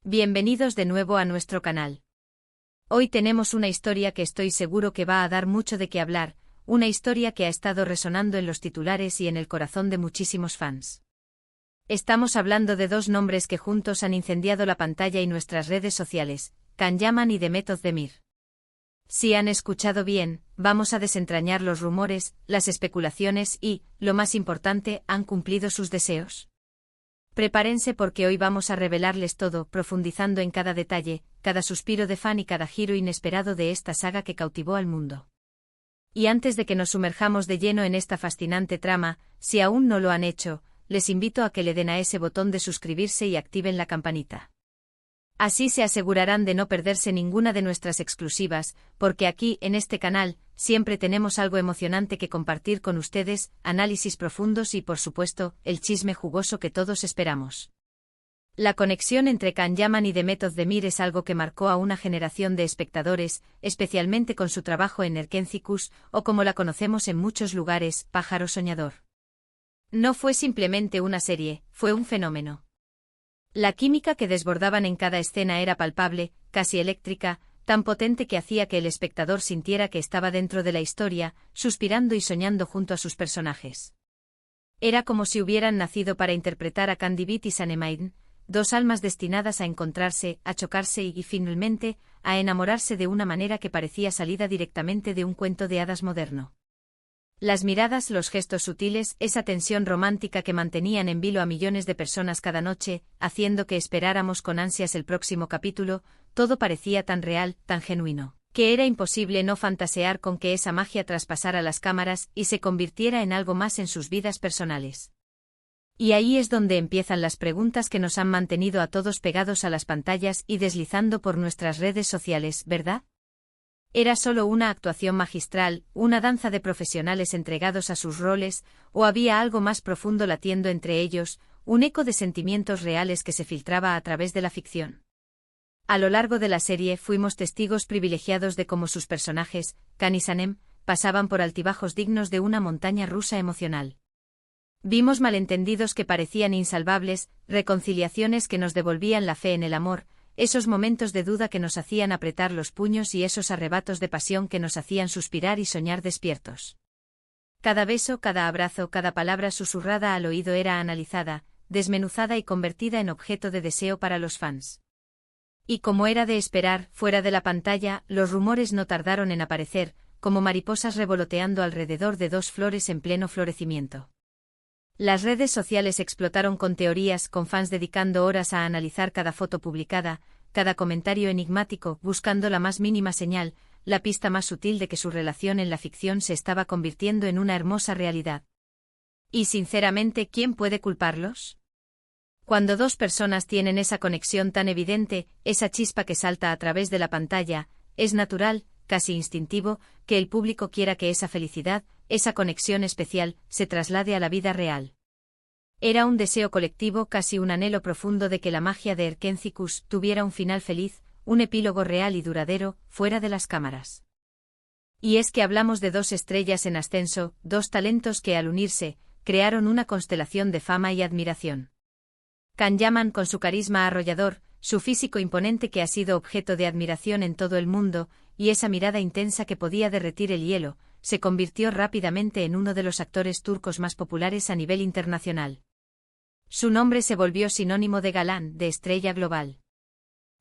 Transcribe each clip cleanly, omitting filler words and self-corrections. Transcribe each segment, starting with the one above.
Bienvenidos de nuevo a nuestro canal. Hoy tenemos una historia que estoy seguro que va a dar mucho de qué hablar, una historia que ha estado resonando en los titulares y en el corazón de muchísimos fans. Estamos hablando de dos nombres que juntos han incendiado la pantalla y nuestras redes sociales, Can Yaman y Demet Özdemir. Si han escuchado bien, vamos a desentrañar los rumores, las especulaciones y, lo más importante, ¿han cumplido sus deseos? Prepárense porque hoy vamos a revelarles todo, profundizando en cada detalle, cada suspiro de fan y cada giro inesperado de esta saga que cautivó al mundo. Y antes de que nos sumerjamos de lleno en esta fascinante trama, si aún no lo han hecho, les invito a que le den a ese botón de suscribirse y activen la campanita. Así se asegurarán de no perderse ninguna de nuestras exclusivas, porque aquí, en este canal, siempre tenemos algo emocionante que compartir con ustedes, análisis profundos y, por supuesto, el chisme jugoso que todos esperamos. La conexión entre Can Yaman y Demet Özdemir es algo que marcó a una generación de espectadores, especialmente con su trabajo en Erkenzikuş, o como la conocemos en muchos lugares, Pájaro Soñador. No fue simplemente una serie, fue un fenómeno. La química que desbordaban en cada escena era palpable, casi eléctrica, tan potente que hacía que el espectador sintiera que estaba dentro de la historia, suspirando y soñando junto a sus personajes. Era como si hubieran nacido para interpretar a Can Divit y Sanem, dos almas destinadas a encontrarse, a chocarse y, finalmente, a enamorarse de una manera que parecía salida directamente de un cuento de hadas moderno. Las miradas, los gestos sutiles, esa tensión romántica que mantenían en vilo a millones de personas cada noche, haciendo que esperáramos con ansias el próximo capítulo, todo parecía tan real, tan genuino, que era imposible no fantasear con que esa magia traspasara las cámaras y se convirtiera en algo más en sus vidas personales. Y ahí es donde empiezan las preguntas que nos han mantenido a todos pegados a las pantallas y deslizando por nuestras redes sociales, ¿verdad? ¿Era solo una actuación magistral, una danza de profesionales entregados a sus roles, o había algo más profundo latiendo entre ellos, un eco de sentimientos reales que se filtraba a través de la ficción? A lo largo de la serie fuimos testigos privilegiados de cómo sus personajes, Can y Sanem, pasaban por altibajos dignos de una montaña rusa emocional. Vimos malentendidos que parecían insalvables, reconciliaciones que nos devolvían la fe en el amor, esos momentos de duda que nos hacían apretar los puños y esos arrebatos de pasión que nos hacían suspirar y soñar despiertos. Cada beso, cada abrazo, cada palabra susurrada al oído era analizada, desmenuzada y convertida en objeto de deseo para los fans. Y como era de esperar, fuera de la pantalla, los rumores no tardaron en aparecer, como mariposas revoloteando alrededor de dos flores en pleno florecimiento. Las redes sociales explotaron con teorías, con fans dedicando horas a analizar cada foto publicada, cada comentario enigmático, buscando la más mínima señal, la pista más sutil de que su relación en la ficción se estaba convirtiendo en una hermosa realidad. Y sinceramente, ¿quién puede culparlos? Cuando dos personas tienen esa conexión tan evidente, esa chispa que salta a través de la pantalla, es natural, casi instintivo, que el público quiera que esa felicidad, esa conexión especial, se traslade a la vida real. Era un deseo colectivo, casi un anhelo profundo de que la magia de Erkenzikuş tuviera un final feliz, un epílogo real y duradero, fuera de las cámaras. Y es que hablamos de dos estrellas en ascenso, dos talentos que al unirse, crearon una constelación de fama y admiración. Can Yaman con su carisma arrollador, su físico imponente que ha sido objeto de admiración en todo el mundo, y esa mirada intensa que podía derretir el hielo, se convirtió rápidamente en uno de los actores turcos más populares a nivel internacional. Su nombre se volvió sinónimo de galán, de estrella global.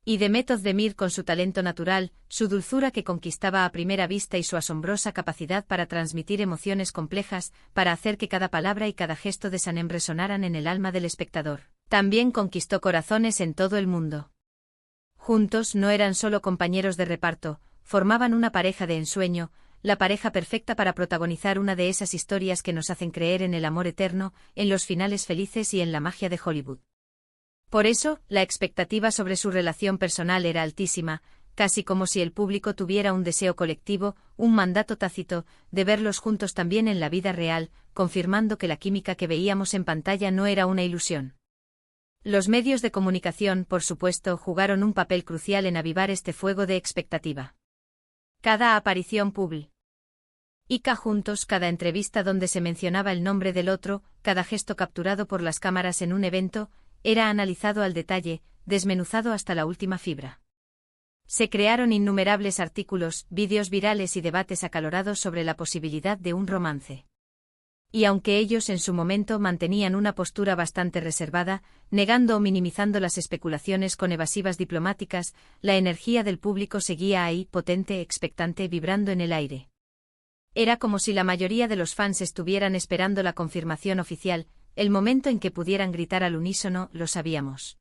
Y Demet Özdemir con su talento natural, su dulzura que conquistaba a primera vista y su asombrosa capacidad para transmitir emociones complejas, para hacer que cada palabra y cada gesto de Sanem resonaran en el alma del espectador, también conquistó corazones en todo el mundo. Juntos no eran solo compañeros de reparto, formaban una pareja de ensueño, la pareja perfecta para protagonizar una de esas historias que nos hacen creer en el amor eterno, en los finales felices y en la magia de Hollywood. Por eso, la expectativa sobre su relación personal era altísima, casi como si el público tuviera un deseo colectivo, un mandato tácito, de verlos juntos también en la vida real, confirmando que la química que veíamos en pantalla no era una ilusión. Los medios de comunicación, por supuesto, jugaron un papel crucial en avivar este fuego de expectativa. Cada aparición pública juntos, cada entrevista donde se mencionaba el nombre del otro, cada gesto capturado por las cámaras en un evento, era analizado al detalle, desmenuzado hasta la última fibra. Se crearon innumerables artículos, vídeos virales y debates acalorados sobre la posibilidad de un romance. Y aunque ellos en su momento mantenían una postura bastante reservada, negando o minimizando las especulaciones con evasivas diplomáticas, la energía del público seguía ahí, potente, expectante, vibrando en el aire. Era como si la mayoría de los fans estuvieran esperando la confirmación oficial, el momento en que pudieran gritar al unísono, lo sabíamos.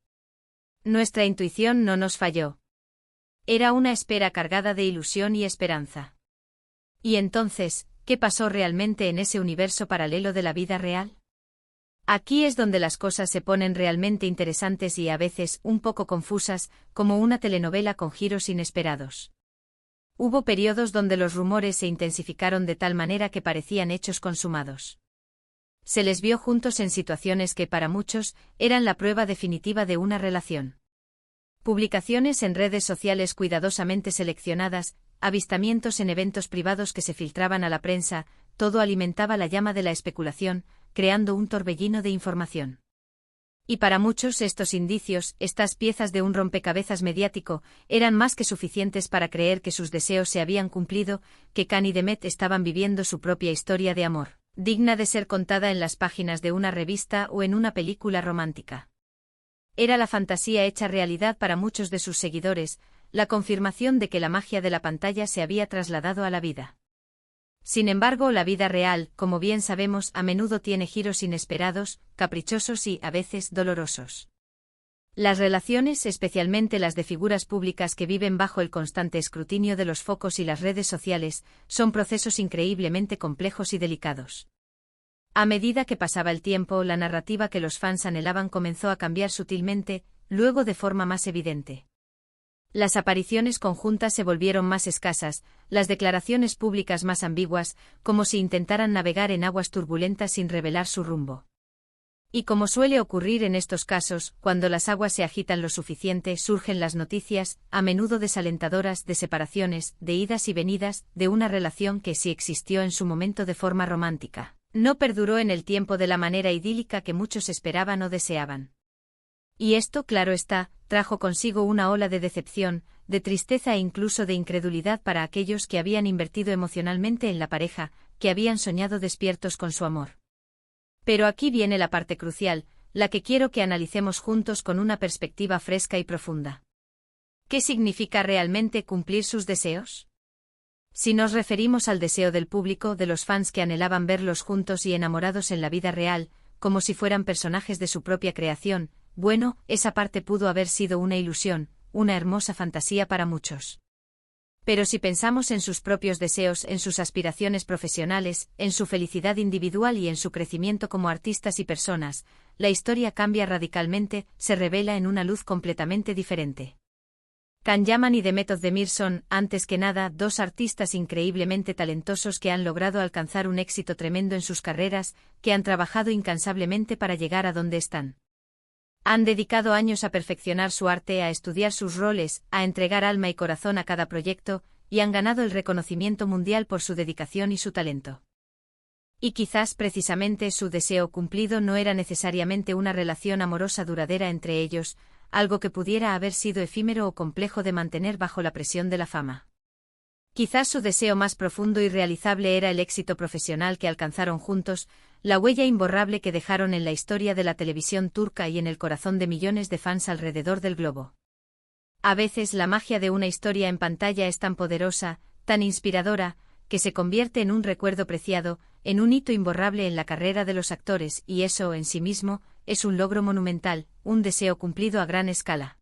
Nuestra intuición no nos falló. Era una espera cargada de ilusión y esperanza. Y entonces, ¿qué pasó realmente en ese universo paralelo de la vida real? Aquí es donde las cosas se ponen realmente interesantes y a veces un poco confusas, como una telenovela con giros inesperados. Hubo periodos donde los rumores se intensificaron de tal manera que parecían hechos consumados. Se les vio juntos en situaciones que para muchos eran la prueba definitiva de una relación. Publicaciones en redes sociales cuidadosamente seleccionadas, avistamientos en eventos privados que se filtraban a la prensa, todo alimentaba la llama de la especulación, creando un torbellino de información. Y para muchos estos indicios, estas piezas de un rompecabezas mediático, eran más que suficientes para creer que sus deseos se habían cumplido, que Can y Demet estaban viviendo su propia historia de amor, digna de ser contada en las páginas de una revista o en una película romántica. Era la fantasía hecha realidad para muchos de sus seguidores, la confirmación de que la magia de la pantalla se había trasladado a la vida. Sin embargo, la vida real, como bien sabemos, a menudo tiene giros inesperados, caprichosos y, a veces, dolorosos. Las relaciones, especialmente las de figuras públicas que viven bajo el constante escrutinio de los focos y las redes sociales, son procesos increíblemente complejos y delicados. A medida que pasaba el tiempo, la narrativa que los fans anhelaban comenzó a cambiar sutilmente, luego de forma más evidente. Las apariciones conjuntas se volvieron más escasas, las declaraciones públicas más ambiguas, como si intentaran navegar en aguas turbulentas sin revelar su rumbo. Y como suele ocurrir en estos casos, cuando las aguas se agitan lo suficiente, surgen las noticias, a menudo desalentadoras, de separaciones, de idas y venidas, de una relación que sí existió en su momento de forma romántica. No perduró en el tiempo de la manera idílica que muchos esperaban o deseaban. Y esto, claro está, trajo consigo una ola de decepción, de tristeza e incluso de incredulidad para aquellos que habían invertido emocionalmente en la pareja, que habían soñado despiertos con su amor. Pero aquí viene la parte crucial, la que quiero que analicemos juntos con una perspectiva fresca y profunda. ¿Qué significa realmente cumplir sus deseos? Si nos referimos al deseo del público, de los fans que anhelaban verlos juntos y enamorados en la vida real, como si fueran personajes de su propia creación, bueno, esa parte pudo haber sido una ilusión, una hermosa fantasía para muchos. Pero si pensamos en sus propios deseos, en sus aspiraciones profesionales, en su felicidad individual y en su crecimiento como artistas y personas, la historia cambia radicalmente, se revela en una luz completamente diferente. Can Yaman y Demet Özdemir son, antes que nada, dos artistas increíblemente talentosos que han logrado alcanzar un éxito tremendo en sus carreras, que han trabajado incansablemente para llegar a donde están. Han dedicado años a perfeccionar su arte, a estudiar sus roles, a entregar alma y corazón a cada proyecto, y han ganado el reconocimiento mundial por su dedicación y su talento. Y quizás precisamente su deseo cumplido no era necesariamente una relación amorosa duradera entre ellos, algo que pudiera haber sido efímero o complejo de mantener bajo la presión de la fama. Quizás su deseo más profundo y realizable era el éxito profesional que alcanzaron juntos, la huella imborrable que dejaron en la historia de la televisión turca y en el corazón de millones de fans alrededor del globo. A veces la magia de una historia en pantalla es tan poderosa, tan inspiradora, que se convierte en un recuerdo preciado, en un hito imborrable en la carrera de los actores, y eso en sí mismo es un logro monumental, un deseo cumplido a gran escala.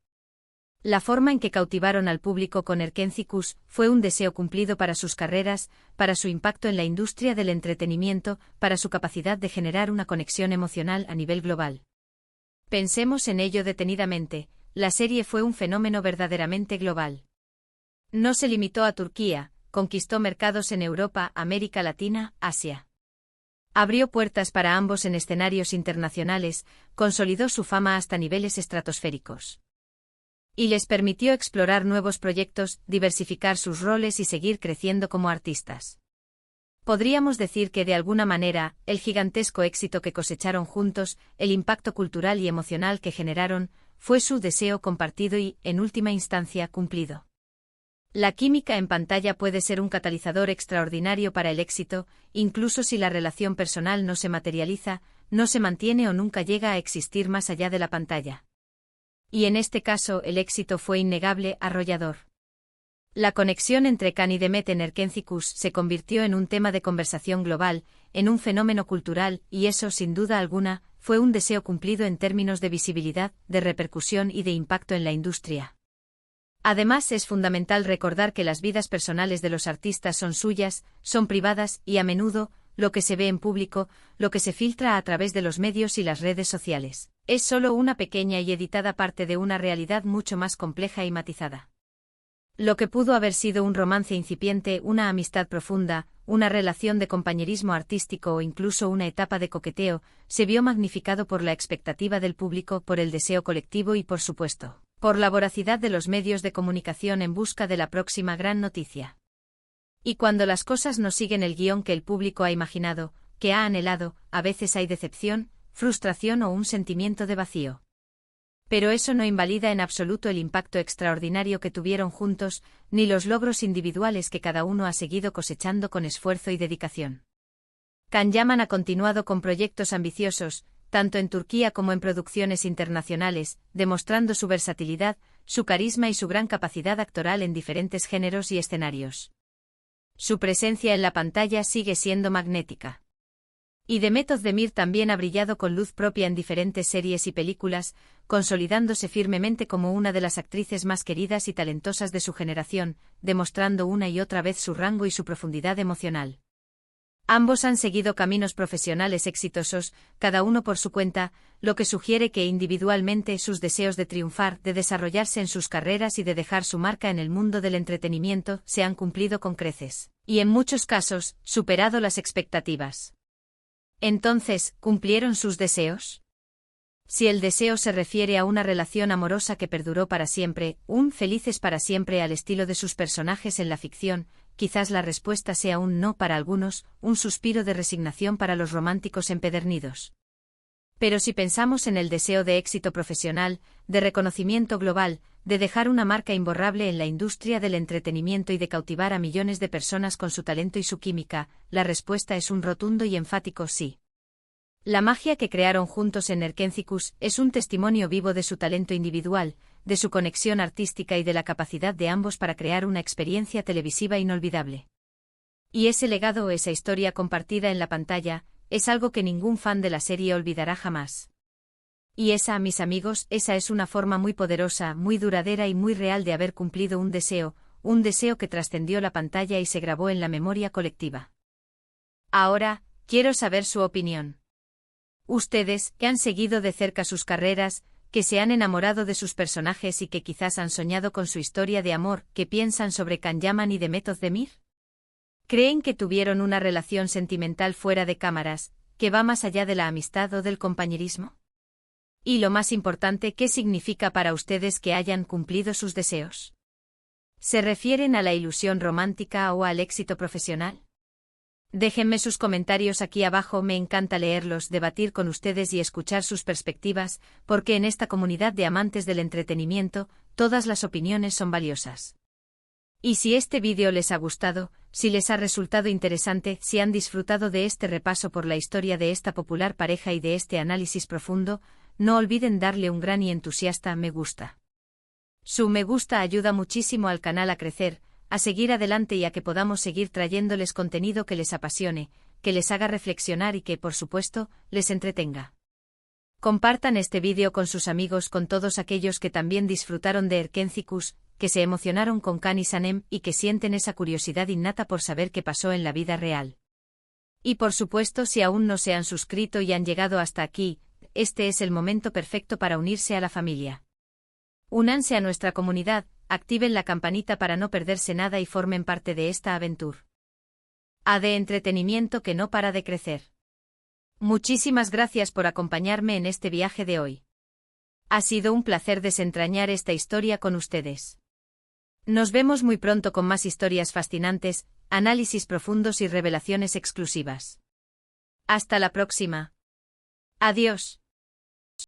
La forma en que cautivaron al público con Erkenci Kuş fue un deseo cumplido para sus carreras, para su impacto en la industria del entretenimiento, para su capacidad de generar una conexión emocional a nivel global. Pensemos en ello detenidamente, la serie fue un fenómeno verdaderamente global. No se limitó a Turquía, conquistó mercados en Europa, América Latina, Asia. Abrió puertas para ambos en escenarios internacionales, consolidó su fama hasta niveles estratosféricos. Y les permitió explorar nuevos proyectos, diversificar sus roles y seguir creciendo como artistas. Podríamos decir que de alguna manera, el gigantesco éxito que cosecharon juntos, el impacto cultural y emocional que generaron, fue su deseo compartido y, en última instancia, cumplido. La química en pantalla puede ser un catalizador extraordinario para el éxito, incluso si la relación personal no se materializa, no se mantiene o nunca llega a existir más allá de la pantalla. Y en este caso el éxito fue innegable, arrollador. La conexión entre Khan y Demet en Erkenciskus se convirtió en un tema de conversación global, en un fenómeno cultural, y eso, sin duda alguna, fue un deseo cumplido en términos de visibilidad, de repercusión y de impacto en la industria. Además, es fundamental recordar que las vidas personales de los artistas son suyas, son privadas, y a menudo, lo que se ve en público, lo que se filtra a través de los medios y las redes sociales, es solo una pequeña y editada parte de una realidad mucho más compleja y matizada. Lo que pudo haber sido un romance incipiente, una amistad profunda, una relación de compañerismo artístico o incluso una etapa de coqueteo, se vio magnificado por la expectativa del público, por el deseo colectivo y, por supuesto, por la voracidad de los medios de comunicación en busca de la próxima gran noticia. Y cuando las cosas no siguen el guión que el público ha imaginado, que ha anhelado, a veces hay decepción, frustración o un sentimiento de vacío. Pero eso no invalida en absoluto el impacto extraordinario que tuvieron juntos, ni los logros individuales que cada uno ha seguido cosechando con esfuerzo y dedicación. Can Yaman ha continuado con proyectos ambiciosos, tanto en Turquía como en producciones internacionales, demostrando su versatilidad, su carisma y su gran capacidad actoral en diferentes géneros y escenarios. Su presencia en la pantalla sigue siendo magnética. Y Demet Özdemir también ha brillado con luz propia en diferentes series y películas, consolidándose firmemente como una de las actrices más queridas y talentosas de su generación, demostrando una y otra vez su rango y su profundidad emocional. Ambos han seguido caminos profesionales exitosos, cada uno por su cuenta, lo que sugiere que individualmente sus deseos de triunfar, de desarrollarse en sus carreras y de dejar su marca en el mundo del entretenimiento se han cumplido con creces, y en muchos casos, superado las expectativas. Entonces, ¿cumplieron sus deseos? Si el deseo se refiere a una relación amorosa que perduró para siempre, un felices para siempre al estilo de sus personajes en la ficción, quizás la respuesta sea un no para algunos, un suspiro de resignación para los románticos empedernidos. Pero si pensamos en el deseo de éxito profesional, de reconocimiento global, de dejar una marca imborrable en la industria del entretenimiento y de cautivar a millones de personas con su talento y su química, la respuesta es un rotundo y enfático sí. La magia que crearon juntos en Erkenciskus es un testimonio vivo de su talento individual, de su conexión artística y de la capacidad de ambos para crear una experiencia televisiva inolvidable. Y ese legado, esa historia compartida en la pantalla, es algo que ningún fan de la serie olvidará jamás. Y esa, mis amigos, esa es una forma muy poderosa, muy duradera y muy real de haber cumplido un deseo que trascendió la pantalla y se grabó en la memoria colectiva. Ahora, quiero saber su opinión. Ustedes, que han seguido de cerca sus carreras, que se han enamorado de sus personajes y que quizás han soñado con su historia de amor, ¿qué piensan sobre Can Yaman y Demet Özdemir? ¿Creen que tuvieron una relación sentimental fuera de cámaras, que va más allá de la amistad o del compañerismo? Y lo más importante, ¿qué significa para ustedes que hayan cumplido sus deseos? ¿Se refieren a la ilusión romántica o al éxito profesional? Déjenme sus comentarios aquí abajo, me encanta leerlos, debatir con ustedes y escuchar sus perspectivas, porque en esta comunidad de amantes del entretenimiento, todas las opiniones son valiosas. Y si este vídeo les ha gustado, si les ha resultado interesante, si han disfrutado de este repaso por la historia de esta popular pareja y de este análisis profundo, no olviden darle un gran y entusiasta me gusta. Su me gusta ayuda muchísimo al canal a crecer, a seguir adelante y a que podamos seguir trayéndoles contenido que les apasione, que les haga reflexionar y que, por supuesto, les entretenga. Compartan este vídeo con sus amigos, con todos aquellos que también disfrutaron de Erkenciskus, que se emocionaron con Can y Sanem y que sienten esa curiosidad innata por saber qué pasó en la vida real. Y por supuesto, si aún no se han suscrito y han llegado hasta aquí, este es el momento perfecto para unirse a la familia. Únanse a nuestra comunidad, activen la campanita para no perderse nada y formen parte de esta aventura. De entretenimiento que no para de crecer. Muchísimas gracias por acompañarme en este viaje de hoy. Ha sido un placer desentrañar esta historia con ustedes. Nos vemos muy pronto con más historias fascinantes, análisis profundos y revelaciones exclusivas. Hasta la próxima. Adiós.